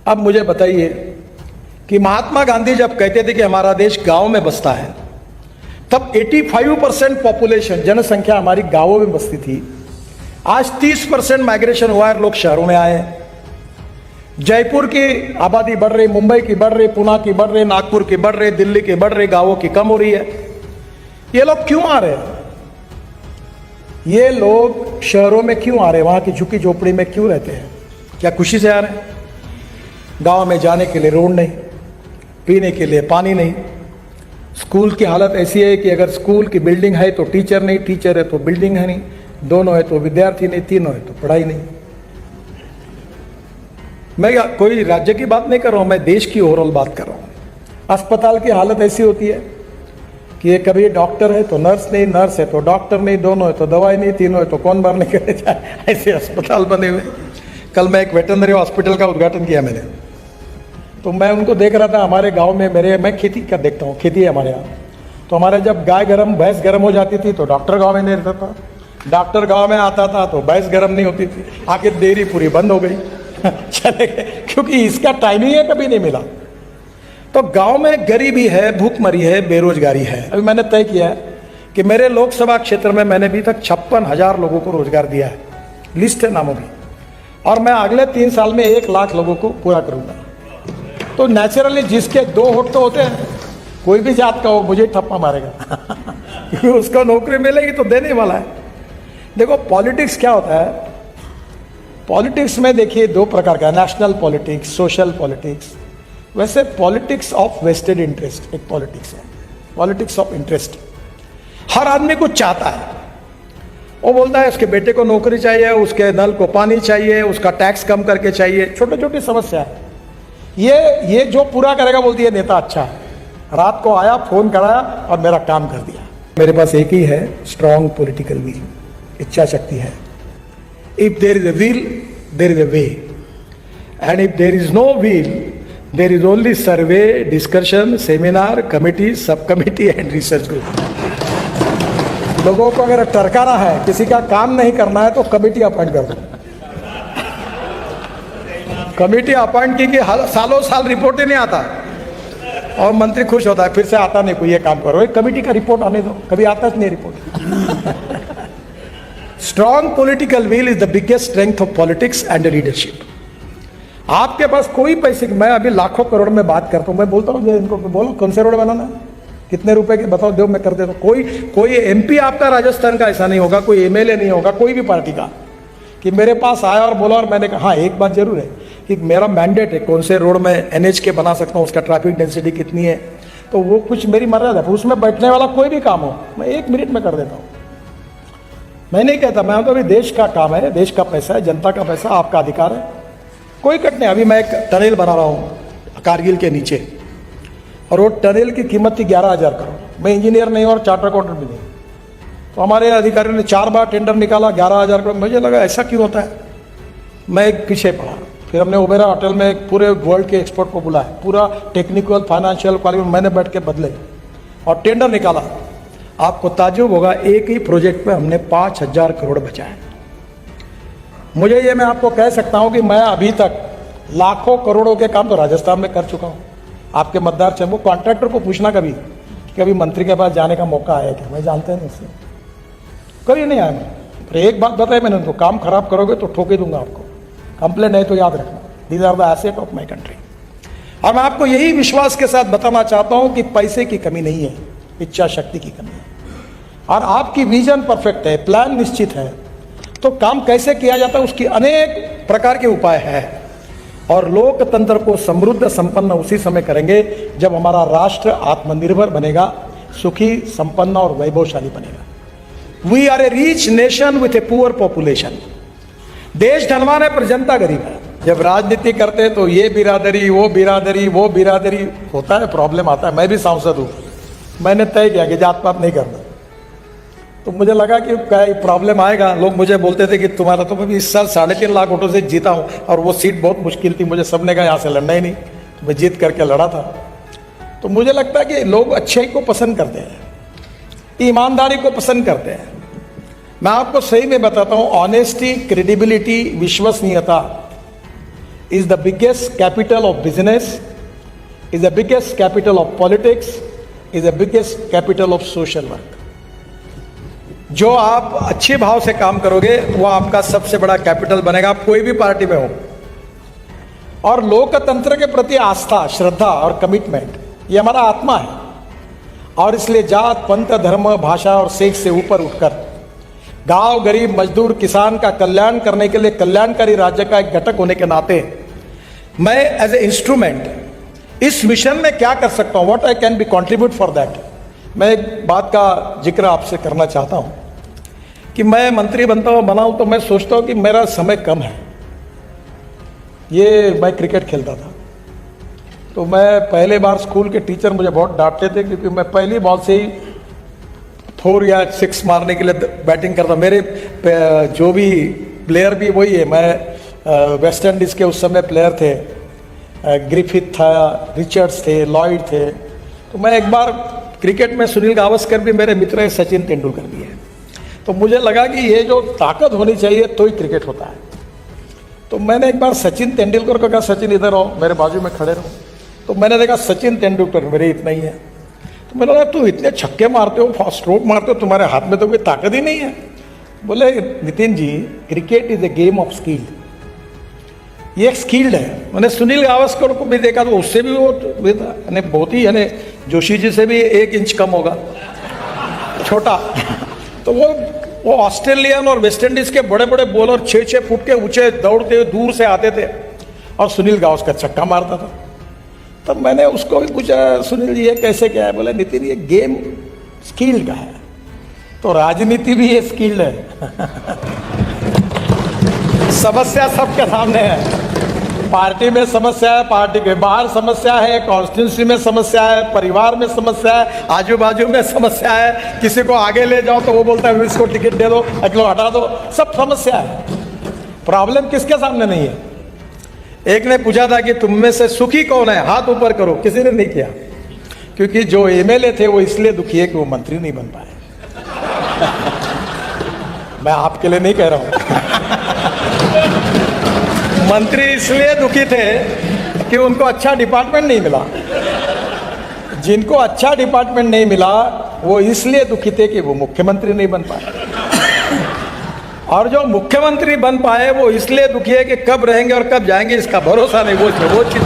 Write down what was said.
अब मुझे बताइए कि महात्मा गांधी जब कहते थे कि हमारा देश गांव में बसता है, तब 85% पॉपुलेशन जनसंख्या हमारी गांवों में बसती थी। आज 30% माइग्रेशन हुआ है, लोग शहरों में आए। जयपुर की आबादी बढ़ रही, मुंबई की बढ़ रही, पुणे की बढ़ रही, नागपुर की बढ़ रही, दिल्ली की बढ़ रही, गांवों की कम हो रही है। ये लोग क्यों आ रहे हैं? ये लोग शहरों में क्यों आ रहे हैं? वहां की झुकी झोपड़ी में क्यों रहते हैं? क्या खुशी से आ रहे हैं? गांव में जाने के लिए रोड नहीं, पीने के लिए पानी नहीं, स्कूल की हालत ऐसी है कि अगर स्कूल की बिल्डिंग है तो टीचर नहीं, टीचर है तो बिल्डिंग है नहीं, दोनों है तो विद्यार्थी नहीं, तीनों है तो पढ़ाई नहीं। मैं कोई राज्य की बात नहीं कर रहा हूं, मैं देश की ओवरऑल बात कर रहा हूं। अस्पताल की हालत ऐसी होती है कि ये कभी डॉक्टर है तो नर्स नहीं, नर्स है तो डॉक्टर नहीं, दोनों है तो दवाई नहीं, तीनों है तो कौन बाहर निकलने जाए, ऐसे अस्पताल बने हुए। कल मैं एक वेटरनरी हॉस्पिटल का उद्घाटन किया मैंने, तो मैं उनको देख रहा था। हमारे गांव में मैं खेती का देखता हूँ, खेती है हमारे यहाँ। तो हमारे जब भैंस गर्म हो जाती थी तो डॉक्टर गांव में नहीं रहता था, डॉक्टर गांव में आता था तो भैंस गर्म नहीं होती थी, आखिर डेयरी पूरी बंद हो गई चले गए, क्योंकि इसका टाइम ही है, कभी नहीं मिला। तो गांव में गरीबी है, भूखमरी है, बेरोजगारी है। अभी मैंने तय किया है कि मेरे लोकसभा क्षेत्र में मैंने अभी तक 56,000 लोगों को रोजगार दिया है, लिस्ट है नामों की, और मैं अगले 3 साल में 1 लाख लोगों को पूरा करूंगा। तो नेचुरली जिसके 2 होठ तो होते हैं, कोई भी जात का हो, मुझे ठप्पा मारेगा क्योंकि उसको नौकरी मिलेगी तो देने वाला है। देखो पॉलिटिक्स क्या होता है, पॉलिटिक्स में देखिए 2 प्रकार का, नेशनल पॉलिटिक्स, सोशल पॉलिटिक्स। वैसे पॉलिटिक्स ऑफ वेस्टेड इंटरेस्ट एक पॉलिटिक्स है, पॉलिटिक्स ऑफ इंटरेस्ट। हर आदमी कुछ चाहता है, वो बोलता है उसके बेटे को नौकरी चाहिए, उसके नल को पानी चाहिए, उसका टैक्स कम करके चाहिए, छोटी छोटी समस्या है। ये जो पूरा करेगा बोलती है नेता अच्छा है। रात को आया, फोन कराया और मेरा काम कर दिया। मेरे पास एक ही है, स्ट्रॉन्ग पॉलिटिकल विल, इच्छा शक्ति है। If there is a will there is a way, and if there is no will there is only survey, discussion, seminar, committee, sub committee and research group. लोगों को अगर टरकाना है, किसी का काम नहीं करना है तो कमिटी अपॉइंट कर दो। कमेटी अपॉइंट की कि सालों साल रिपोर्ट ही नहीं आता और मंत्री खुश होता है, फिर से आता नहीं कोई, ये काम करो, कमेटी का रिपोर्ट आने दो, कभी आता नहीं report. Strong political will is the biggest strength of politics and leadership. आपके पास कोई पैसे, मैं अभी लाखों करोड़ में बात करता हूं, मैं बोलता हूं इनको बोलो कौन से रोड बनाना, कितने रुपए के बताओ, दो मैं कर देता हूं। कोई एमपी आपका राजस्थान का ऐसा नहीं होगा, कोई एमएलए नहीं होगा, कोई भी पार्टी का, कि मेरे पास आया और बोला और मैंने कहा हाँ एक बात जरूर है कि मेरा मैंडेट है कौन से रोड में एनएच के बना सकता हूँ, उसका ट्रैफिक डेंसिटी कितनी है, तो वो कुछ मेरी मर्यादा है। उसमें बैठने वाला कोई भी काम हो मैं 1 मिनट में कर देता हूँ। मैं नहीं कहता, मैं तो अभी देश का काम है, देश का पैसा है, जनता का पैसा, आपका अधिकार है, कोई कट नहीं। अभी मैं एक टनल बना रहा हूँ कारगिल के नीचे, और वो टनल की कीमत थी 11,000 करोड़। मैं इंजीनियर नहीं और चार्टर अकाउंटेंट भी नहीं, तो हमारे अधिकारियों ने 4 बार टेंडर निकाला, 11,000 करोड़। मुझे लगा ऐसा क्यों होता है, मैं एक पीछे पड़ा। फिर हमने ओबेरा होटल में एक पूरे वर्ल्ड के एक्सपर्ट को बुलाया, पूरा टेक्निकल फाइनेंशियल क्वालिटी मैंने बैठ के बदले और टेंडर निकाला। आपको ताज्जुब होगा, एक ही प्रोजेक्ट पे हमने 5,000 करोड़ बचाए। मुझे ये मैं आपको कह सकता हूँ कि मैं अभी तक लाखों करोड़ों के काम तो राजस्थान में कर चुका हूँ। आपके मतदार से वो कॉन्ट्रैक्टर को पूछना कभी मंत्री के पास जाने का मौका आया क्या, मैं जानते नहीं उससे, कभी नहीं आया। मैं एक बात बताई मैंने उनको, काम खराब करोगे तो ठोके दूंगा आपको, कंप्लेंट है तो याद रखना, these are the asset of my country. और मैं आपको यही विश्वास के साथ बताना चाहता हूं कि पैसे की कमी नहीं है, इच्छा शक्ति की कमी है। और आपकी विजन परफेक्ट है, प्लान निश्चित है, तो काम कैसे किया जाता है उसकी अनेक प्रकार के उपाय है। और लोकतंत्र को समृद्ध संपन्न उसी समय करेंगे जब हमारा राष्ट्र आत्मनिर्भर बनेगा, सुखी, संपन्न और वैभवशाली बनेगा। We are a rich nation with a poor population. देश धनवान है पर जनता गरीब है। जब राजनीति करते तो ये बिरादरी वो बिरादरी वो बिरादरी होता है, प्रॉब्लम आता है। मैं भी सांसद हूं, मैंने तय किया कि जात पात नहीं करना, तो मुझे लगा कि क्या प्रॉब्लम आएगा। लोग मुझे बोलते थे कि तुम्हारा तो मैं भी इस साल 3.5 लाख वोटों से जीता हूं, और वो सीट बहुत मुश्किल थी, मुझे सबने कहा यहाँ से लड़ना ही नहीं, तो मैं जीत करके लड़ा था। तो मुझे लगता है कि लोग अच्छाई को पसंद करते हैं, ईमानदारी को पसंद करते हैं। मैं आपको सही में बताता हूं, ऑनेस्टी, क्रेडिबिलिटी, विश्वसनीयता, is the biggest capital of business, is the biggest capital of politics, is the biggest capital of social work. जो आप अच्छे भाव से काम करोगे वो आपका सबसे बड़ा कैपिटल बनेगा, आप कोई भी पार्टी में हो। और लोकतंत्र के प्रति आस्था, श्रद्धा और कमिटमेंट ये हमारा आत्मा है। और इसलिए जात, पंथ, धर्म, भाषा और सेक्स से ऊपर उठकर गांव, गरीब, मजदूर, किसान का कल्याण करने के लिए कल्याणकारी राज्य का एक घटक होने के नाते मैं एज ए इंस्ट्रूमेंट इस मिशन में क्या कर सकता हूं, what I can be contribute for that. मैं एक बात का जिक्र आपसे करना चाहता हूं कि मैं मंत्री बनाऊं तो मैं सोचता हूं कि मेरा समय कम है। ये मैं क्रिकेट खेलता था तो मैं पहले बार स्कूल के टीचर मुझे बहुत डांटते थे क्योंकि मैं पहली बॉल से ही 4 या 6 मारने के लिए बैटिंग करता। मेरे जो भी प्लेयर भी वही है, मैं वेस्ट इंडीज़ के उस समय प्लेयर थे, ग्रिफिथ था, रिचर्ड्स थे, लॉयड थे। तो मैं एक बार क्रिकेट में सुनील गावस्कर भी मेरे मित्र है, सचिन तेंदुलकर भी है। तो मुझे लगा कि ये जो ताकत होनी चाहिए तो ही क्रिकेट होता है। तो मैंने एक बार सचिन तेंदुलकर को कहा, सचिन इधर आओ, मेरे बाजू में खड़े रहो। तो मैंने देखा सचिन तेंदुलकर मेरे इतना ही है। तो मैंने लगा तू इतने छक्के मारते हो, फास्ट स्ट्रोक मारते हो, तुम्हारे हाथ में तो कोई ताकत ही नहीं है। बोले Nitin ji, cricket is a game of skill, ये एक स्किल्ड है। मैंने सुनील गावस्कर को भी देखा तो उससे भी वो था बहुत ही, यानी जोशी जी से भी 1 इंच कम होगा, छोटा। तो वो ऑस्ट्रेलियन और वेस्ट इंडीज के बड़े बड़े बॉलर 6-6 फुट के ऊंचे दौड़ते हुए दूर से आते थे और सुनील गावस्कर छक्का मारता था। तब मैंने उसको भी पूछा, सुनील जी ये कैसे क्या है? बोले नितिन ये गेम स्किल्ड का है, तो राजनीति भी ये स्किल्ड है। समस्या सबके सामने है, पार्टी में समस्या है, पार्टी के बाहर समस्या है, कॉन्स्टिट्यूंसी में समस्या है, परिवार में समस्या है, आजू बाजू में समस्या है। किसी को आगे ले जाओ तो वो बोलता है इसको टिकट दे दो, अगलो हटा दो, सब समस्या है। प्रॉब्लम किसके सामने नहीं है? एक ने पूछा था कि तुम में से सुखी कौन है, हाथ ऊपर करो, किसी ने नहीं किया, क्योंकि जो एमएलए थे वो इसलिए दुखी है कि वो मंत्री नहीं बन पाए। मैं आपके लिए नहीं कह रहा हूं। मंत्री इसलिए दुखी थे कि उनको अच्छा डिपार्टमेंट नहीं मिला। जिनको अच्छा डिपार्टमेंट नहीं मिला वो इसलिए दुखी थे कि वो मुख्यमंत्री नहीं बन पाए, और जो मुख्यमंत्री बन पाए वो इसलिए दुखी है कि कब रहेंगे और कब जाएंगे इसका भरोसा नहीं। वो चीज